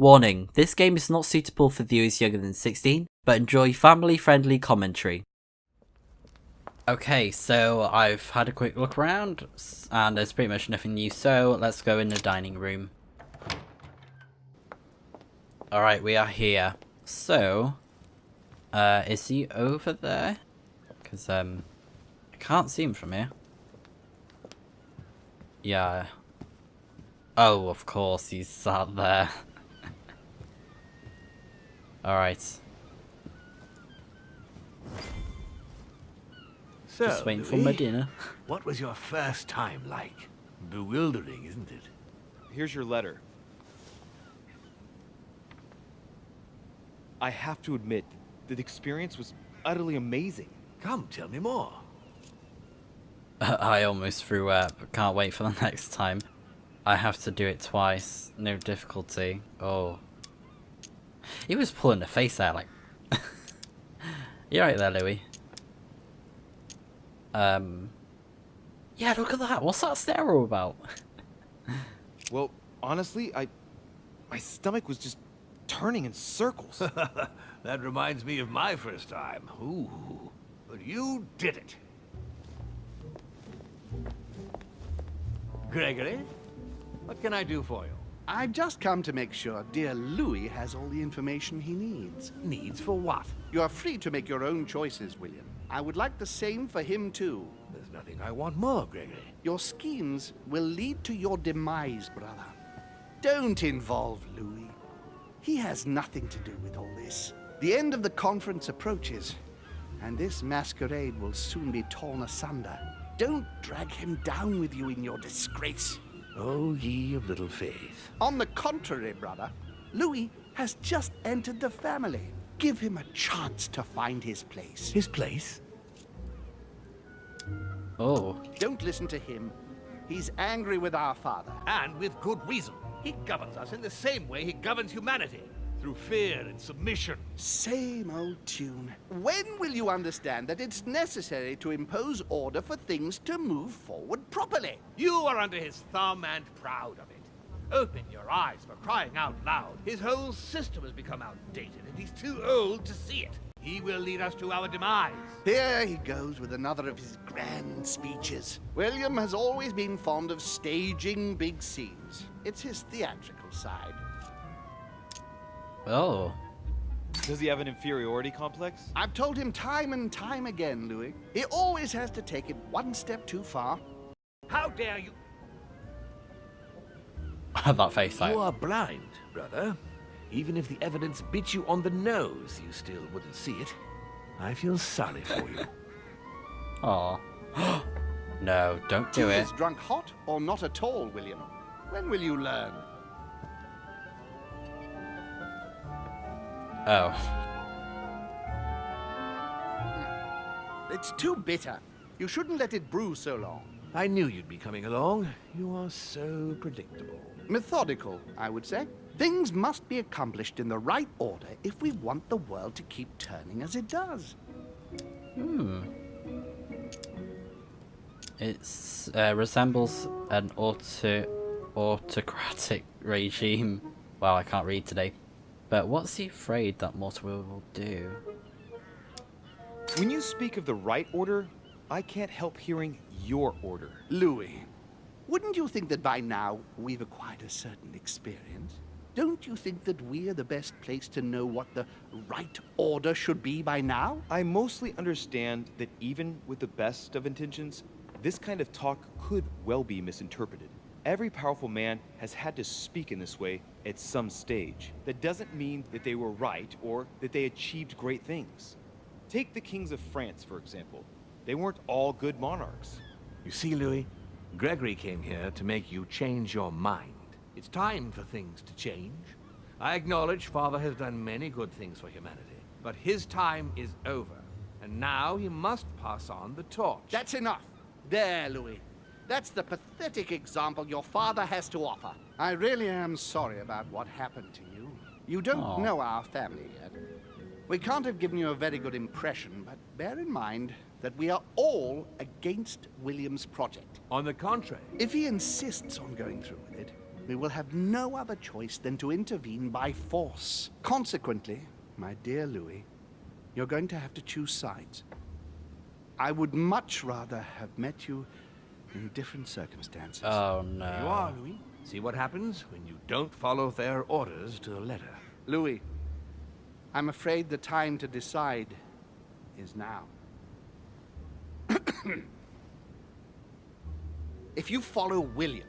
Warning, this game is not suitable for viewers younger than 16, but enjoy family-friendly commentary. Okay, so I've had a quick look around, and there's pretty much nothing new, so let's go in the dining room. Alright, we are here. So, is he over there? Because, I can't see him from here. Yeah. Oh, of course, he's sat there. Alright. So, Just waiting for my dinner. What was your first time like? Bewildering, isn't it? Here's your letter. I have to admit, the experience was utterly amazing. Come, tell me more. I almost threw up. Can't wait for the next time. I have to do it twice. No difficulty. Oh. He was pulling a face out like... You right there, Louis? Yeah, look at that. What's that stare all about? Well, honestly, my stomach was just turning in circles. That reminds me of my first time. Ooh, but you did it. Gregory, what can I do for you? I've just come to make sure dear Louis has all the information he needs. Needs for what? You are free to make your own choices, William. I would like the same for him, too. There's nothing I want more, Gregory. Your schemes will lead to your demise, brother. Don't involve Louis. He has nothing to do with all this. The end of the conference approaches, and this masquerade will soon be torn asunder. Don't drag him down with you in your disgrace. Oh, ye of little faith. On the contrary, brother, Louis has just entered the family. Give him a chance to find his place. His place? Oh. Don't listen to him. He's angry with our father. And with good reason. He governs us in the same way he governs humanity. Through fear and submission. Same old tune. When will you understand that it's necessary to impose order for things to move forward properly? You are under his thumb and proud of it. Open your eyes, for crying out loud. His whole system has become outdated, and he's too old to see it. He will lead us to our demise. Here he goes with another of his grand speeches. William has always been fond of staging big scenes. It's his theatrical side. Oh. Does he have an inferiority complex? I've told him time and time again, Louis. He always has to take it one step too far. How dare you? That face like... You are blind, brother. Even if the evidence bit you on the nose, you still wouldn't see it. I feel sorry for you. Aw. No, don't do Tea it. is drunk hot or not at all, William? When will you learn? Oh. It's too bitter. You shouldn't let it brew so long. I knew you'd be coming along. You are so predictable. Methodical, I would say. Things must be accomplished in the right order if we want the world to keep turning as it does. It resembles an autocratic regime. Well, I can't read today. But what's he afraid that Mortal will do? When you speak of the right order, I can't help hearing your order. Louis, wouldn't you think that by now we've acquired a certain experience? Don't you think that we're the best place to know what the right order should be by now? I mostly understand that even with the best of intentions, this kind of talk could well be misinterpreted. Every powerful man has had to speak in this way at some stage. That doesn't mean that they were right or that they achieved great things. Take the kings of France, for example. They weren't all good monarchs. You see, Louis, Gregory came here to make you change your mind. It's time for things to change. I acknowledge Father has done many good things for humanity, but his time is over, and now he must pass on the torch. That's enough. There, Louis. That's the pathetic example your father has to offer. I really am sorry about what happened to you. You don't know our family yet. We can't have given you a very good impression, but bear in mind that we are all against William's project. On the contrary, If he insists on going through with it, we will have no other choice than to intervene by force. Consequently, my dear Louis, you're going to have to choose sides. I would much rather have met you in different circumstances. Oh There you are, no. Louis. See what happens when you don't follow their orders to the letter. Louis, I'm afraid the time to decide is now. If you follow William,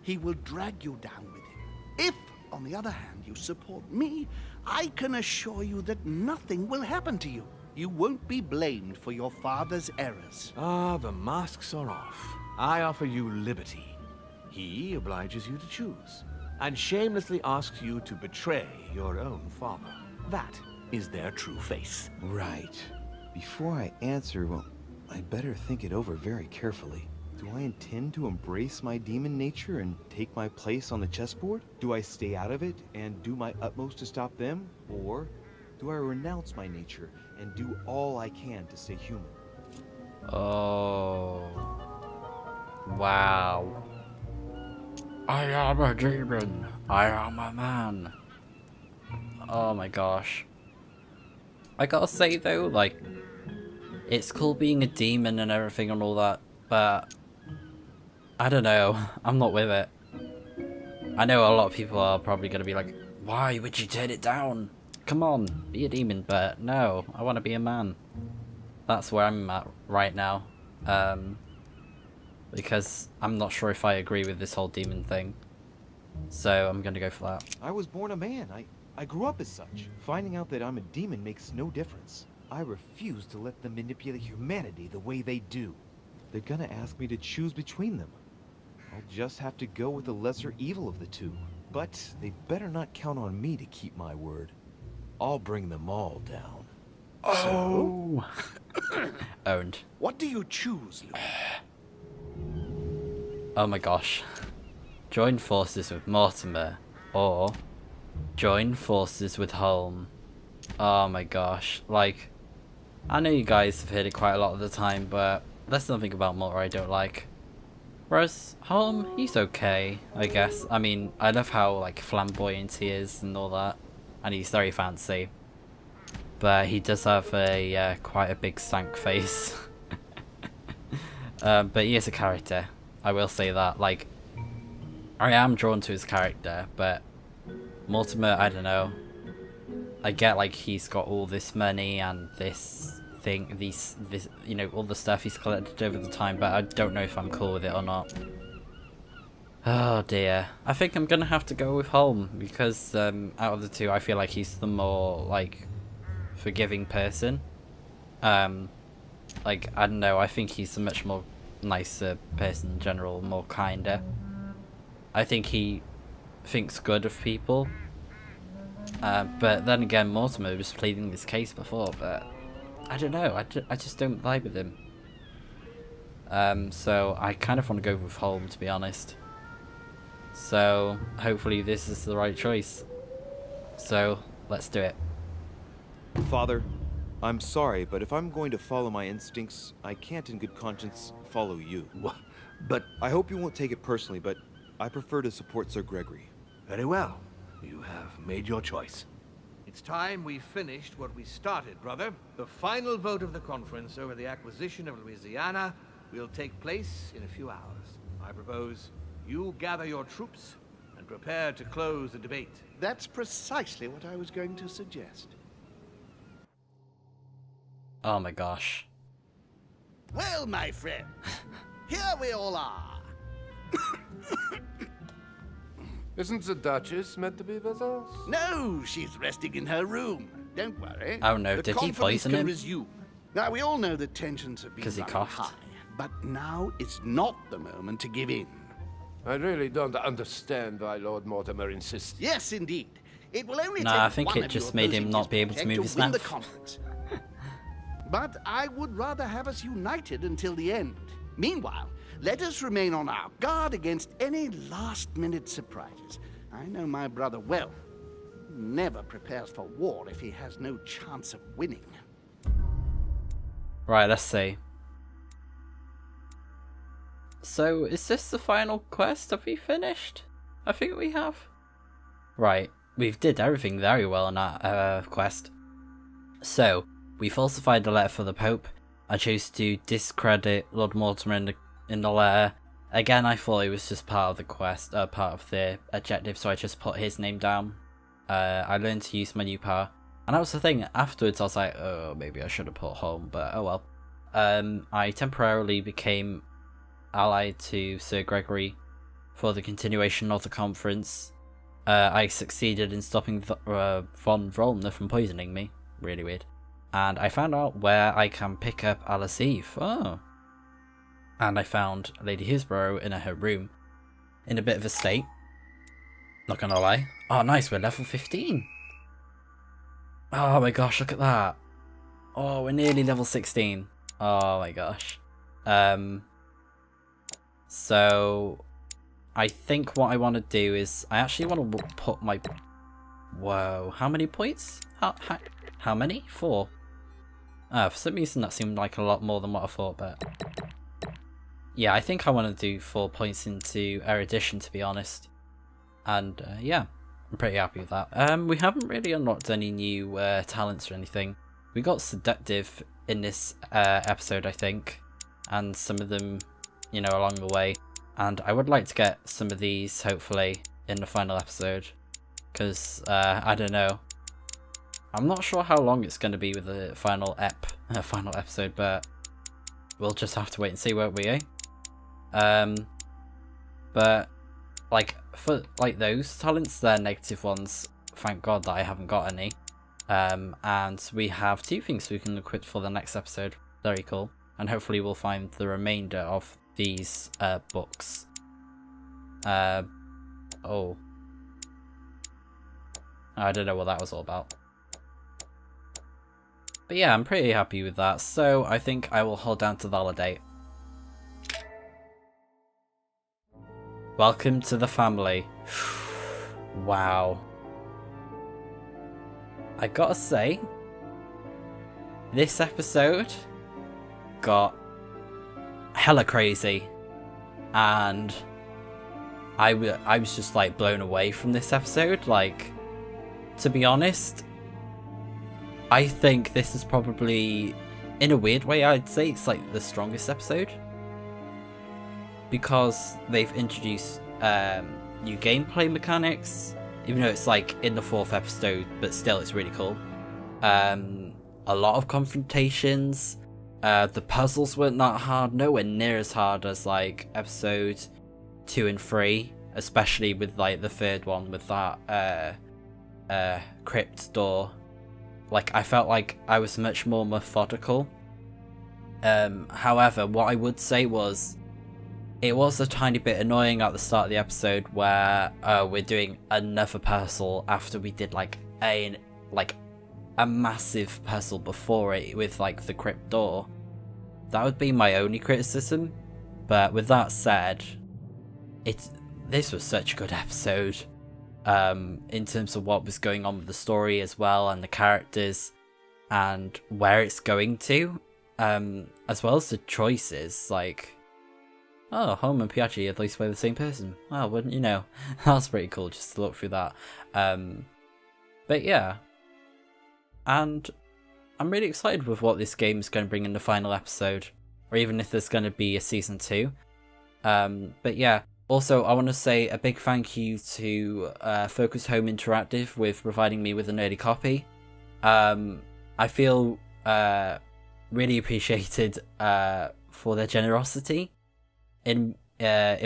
he will drag you down with him. If, on the other hand, you support me, I can assure you that nothing will happen to you. You won't be blamed for your father's errors. Ah, the masks are off. I offer you liberty. He obliges you to choose, and shamelessly asks you to betray your own father. That is their true face. Right. Before I answer, well, I'd better think it over very carefully. Do I intend to embrace my demon nature and take my place on the chessboard? Do I stay out of it and do my utmost to stop them? Or do I renounce my nature and do all I can to stay human? Oh. Wow. I am a demon. I am a man. Oh my gosh. I gotta say though, like, it's cool being a demon and everything and all that, but I don't know. I'm not with it. I know a lot of people are probably gonna be like, why would you turn it down? Come on, be a demon, but no, I want to be a man. That's where I'm at right now. Because I'm not sure if I agree with this whole demon thing. So I'm gonna go for that. I was born a man. I grew up as such. Finding out that I'm a demon makes no difference. I refuse to let them manipulate humanity the way they do. They're gonna ask me to choose between them. I'll just have to go with the lesser evil of the two. But they better not count on me to keep my word. I'll bring them all down. Oh! Owned. What do you choose, Louis? Oh my gosh. Join forces with Mortimer, or join forces with Holm. Oh my gosh. Like, I know you guys have heard it quite a lot of the time, but there's something about Mortimer I don't like. Whereas Holm, he's okay, I guess. I mean, I love how like flamboyant he is and all that, and he's very fancy. But he does have a quite a big stank face. But he is a character. I will say that. Like, I am drawn to his character, but Mortimer, I don't know. I get like he's got all this money and this thing, this you know, all the stuff he's collected over the time, but I don't know if I'm cool with it or not. Oh dear. I think I'm gonna have to go with Holm because out of the two, I feel like he's the more like forgiving person. Like, I don't know, I think he's a much more nicer person in general, more kinder. I think he thinks good of people. But then again, Mortimer was pleading this case before, but I don't know, I just don't vibe with him. So I kind of want to go with Holm, to be honest. So hopefully this is the right choice. So let's do it. Father, I'm sorry, but if I'm going to follow my instincts, I can't in good conscience follow you. But I hope you won't take it personally, but I prefer to support Sir Gregory. very well. You have made your choice. It's time we finished what we started, brother. The final vote of the conference over the acquisition of Louisiana will take place in a few hours. I propose you gather your troops and prepare to close the debate. That's precisely what I was going to suggest. Oh my gosh. Well, my friend, here we all are. Isn't the Duchess meant to be with us? No, she's resting in her room. Don't worry. Oh no, The did he conference poison can him? Resume. Now, we all know that tensions have been 'Cause he running coughed? high, but now is not the moment to give in. I really don't understand why Lord Mortimer insists. Yes, indeed. It will only Nah, take I think one it of just you made him opposing not his be able to project move his win the mouth. conference. But I would rather have us united until the end. Meanwhile, let us remain on our guard against any last-minute surprises. I know my brother well. He never prepares for war if he has no chance of winning. Right, let's see. So, is this the final quest? Have we finished? I think we have. Right, we've did everything very well on that quest. So, we falsified the letter for the Pope. I chose to discredit Lord Mortimer in the letter. Again, I thought it was just part of the quest, part of the objective, so I just put his name down. I learned to use my new power. And that was the thing, afterwards I was like, oh, maybe I should have put home, but oh well. I temporarily became allied to Sir Gregory for the continuation of the conference. I succeeded in stopping von Vrolner from poisoning me. Really weird. And I found out where I can pick up Alice Eve. Oh. And I found Lady Hillsborough in her room, in a bit of a state. Not gonna lie. Oh, nice, we're level 15. Oh my gosh, look at that. Oh, we're nearly level 16. Oh my gosh. So, I think what I want to do is, I actually want to put my... Whoa, how many points? How many? 4. For some reason that seemed like a lot more than what I thought, but... Yeah, I think I want to do 4 points into erudition, to be honest. And yeah, I'm pretty happy with that. We haven't really unlocked any new talents or anything. We got seductive in this episode, I think, and some of them, you know, along the way. And I would like to get some of these, hopefully, in the final episode, because I don't know. I'm not sure how long it's going to be with the final episode, but we'll just have to wait and see, won't we, eh? But like for those talents, they're negative ones. Thank God that I haven't got any. And we have 2 things we can equip for the next episode. Very cool. And hopefully we'll find the remainder of these books. Oh, I don't know what that was all about. But yeah, I'm pretty happy with that. So I think I will hold down to validate. Welcome to the family. Wow. I gotta say, this episode got hella crazy, and I was just like blown away from this episode. Like, to be honest, I think this is probably, in a weird way, I'd say it's like the strongest episode, because they've introduced new gameplay mechanics, even though it's like in the 4th episode, but still it's really cool. A lot of confrontations. The puzzles weren't that hard, nowhere near as hard as like episode 2 and 3, especially with like the 3rd one with that crypt door. Like, I felt like I was much more methodical. However, what I would say was, it was a tiny bit annoying at the start of the episode where we're doing another puzzle after we did like a massive puzzle before it with like the crypt door. That would be my only criticism. But with that said, this was such a good episode. In terms of what was going on with the story as well, and the characters, and where it's going to, as well as the choices. Like, oh, Home and Piaggi at least play the same person. Oh, wouldn't you know? That's pretty cool just to look through that. But yeah, and I'm really excited with what this game is going to bring in the final episode, or even if there's going to be a season 2. But yeah. Also, I want to say a big thank you to Focus Home Interactive with providing me with an early copy. I feel really appreciated for their generosity in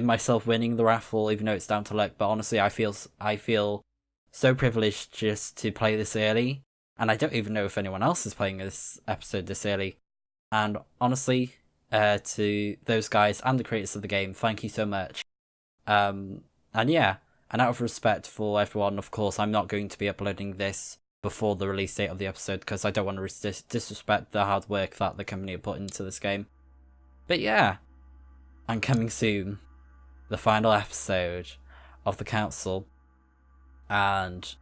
myself winning the raffle, even though it's down to luck. But honestly, I feel so privileged just to play this early, and I don't even know if anyone else is playing this episode this early. And honestly, to those guys and the creators of the game, thank you so much. And yeah, and out of respect for everyone, of course, I'm not going to be uploading this before the release date of the episode, because I don't want to disrespect the hard work that the company have put into this game. But yeah, and coming soon, the final episode of the Council. And,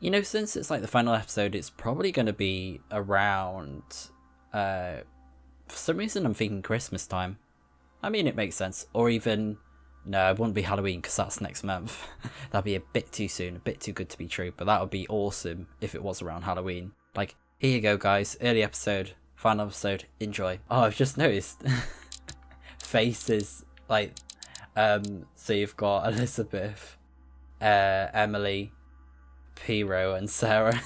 you know, since it's like the final episode, it's probably going to be around, for some reason I'm thinking Christmas time. I mean, it makes sense. Or even No, it wouldn't be Halloween because that's next month. That'd be a bit too soon, a bit too good to be true, but that would be awesome if it was around Halloween. Like, here you go, guys. Early episode, final episode, enjoy. Oh, I've just noticed faces, like, so you've got Elizabeth, Emily, Piro, and Sarah.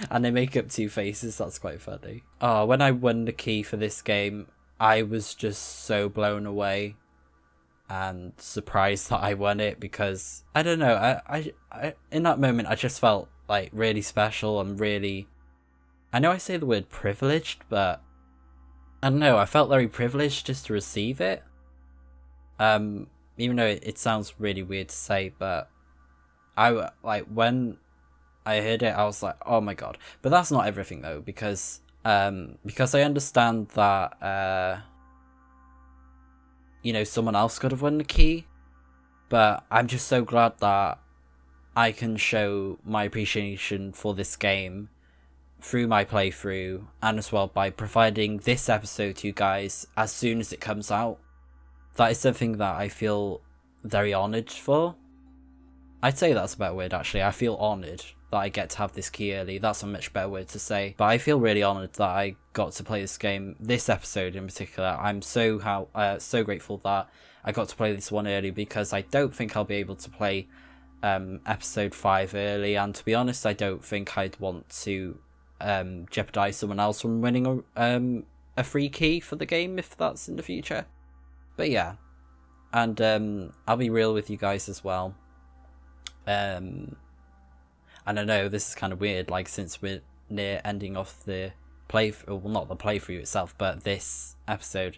And they make up two faces. That's quite funny. Oh, when I won the key for this game, I was just so blown away and surprised that I won it, because I don't know, I in that moment I just felt like really special and really, I know I say the word privileged, but I don't know, I felt very privileged just to receive it. Even though it sounds really weird to say, but I like when I heard it, I was like, oh my god. But that's not everything though, because I understand that you know, someone else could have won the key, but I'm just so glad that I can show my appreciation for this game through my playthrough, and as well by providing this episode to you guys as soon as it comes out. That is something that I feel very honoured for. I'd say that's a better word actually. I feel honoured that I get to have this key early. That's a much better word to say. But I feel really honoured that I got to play this game, this episode in particular. I'm so grateful that I got to play this one early, because I don't think I'll be able to play episode 5 early, and to be honest, I don't think I'd want to jeopardise someone else from winning a free key for the game if that's in the future. But yeah, and I'll be real with you guys as well. And I know this is kind of weird, like, since we're near ending off the playthrough, well, not the playthrough itself, but this episode.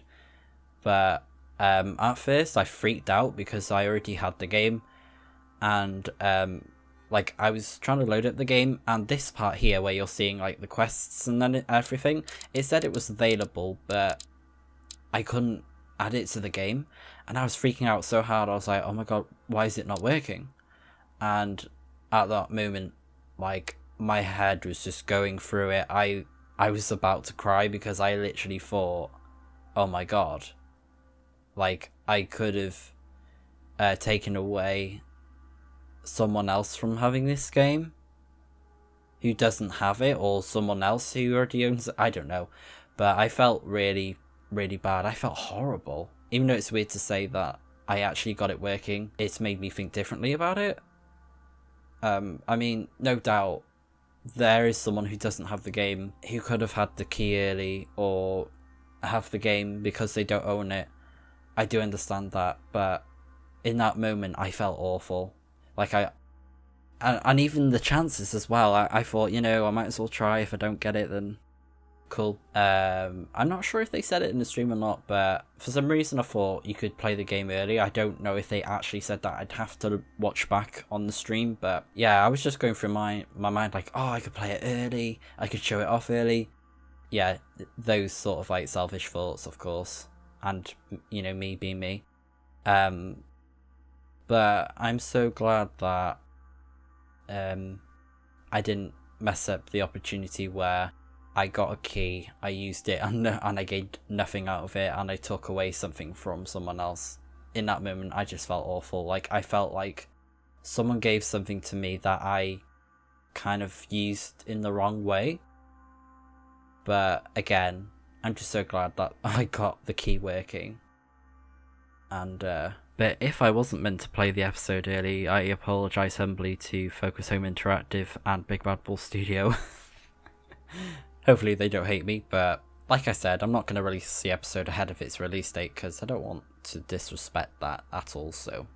But at first I freaked out because I already had the game, and like, I was trying to load up the game, and this part here where you're seeing like the quests and then everything, it said it was available, but I couldn't add it to the game, and I was freaking out so hard. I was like, oh my god, why is it not working? And at that moment, like, my head was just going through it. I was about to cry, because I literally thought, oh my god, like, I could have taken away someone else from having this game who doesn't have it, or someone else who already owns it. I don't know, but I felt really, really bad. I felt horrible. Even though it's weird to say that I actually got it working, it's made me think differently about it. I mean, no doubt there is someone who doesn't have the game who could have had the key early, or have the game because they don't own it. I do understand that, but in that moment I felt awful. Like, and even the chances as well, I thought, you know, I might as well try. If I don't get it, then cool. I'm not sure if they said it in the stream or not, but for some reason I thought you could play the game early. I don't know if they actually said that. I'd have to watch back on the stream, but yeah, I was just going through my mind like, oh, I could play it early, I could show it off early. Yeah, those sort of like selfish thoughts, of course, and, you know, me being me. But I'm so glad that I didn't mess up the opportunity where I got a key, I used it, and I gained nothing out of it, and I took away something from someone else. In that moment, I just felt awful. Like, I felt like someone gave something to me that I kind of used in the wrong way. But again, I'm just so glad that I got the key working. And but if I wasn't meant to play the episode early, I apologise humbly to Focus Home Interactive and Big Bad Bull Studio. Hopefully they don't hate me, but like I said, I'm not going to release the episode ahead of its release date, because I don't want to disrespect that at all. So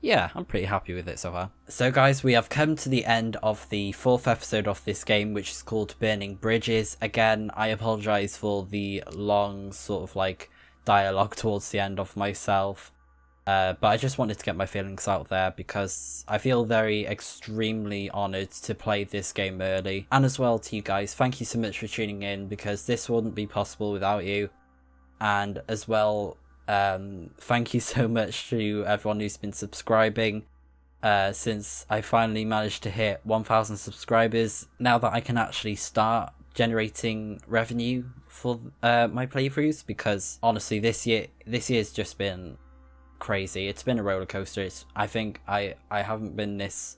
yeah, I'm pretty happy with it so far. So guys, we have come to the end of the 4th episode of this game, which is called Burning Bridges. Again, I apologise for the long sort of like dialogue towards the end of myself. But I just wanted to get my feelings out there, because I feel very extremely honoured to play this game early. And as well to you guys, thank you so much for tuning in, because this wouldn't be possible without you. And as well, thank you so much to everyone who's been subscribing since I finally managed to hit 1,000 subscribers. Now that I can actually start generating revenue for my playthroughs, because honestly this year's just been crazy. It's been a roller coaster. I think I haven't been this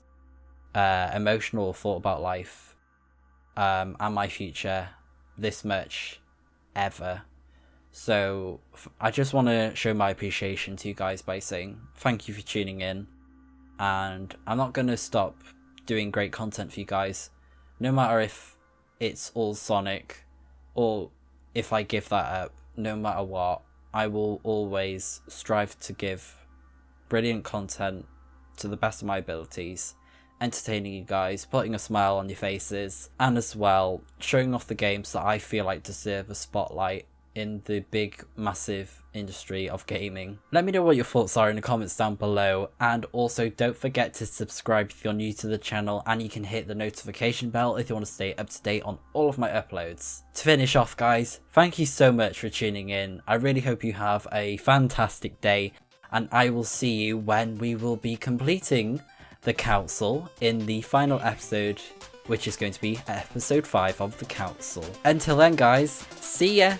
emotional or thought about life and my future this much ever. So I just want to show my appreciation to you guys by saying thank you for tuning in, and I'm not going to stop doing great content for you guys, no matter if it's all Sonic or if I give that up. No matter what, I will always strive to give brilliant content to the best of my abilities, entertaining you guys, putting a smile on your faces, and as well showing off the games that I feel like deserve a spotlight in the big massive industry of gaming. Let me know what your thoughts are in the comments down below, and also don't forget to subscribe if you're new to the channel, and you can hit the notification bell if you want to stay up to date on all of my uploads. To finish off guys, thank you so much for tuning in. I really hope you have a fantastic day, and I will see you when we will be completing the council in the final episode, which is going to be episode 5 of the council. Until then guys, see ya!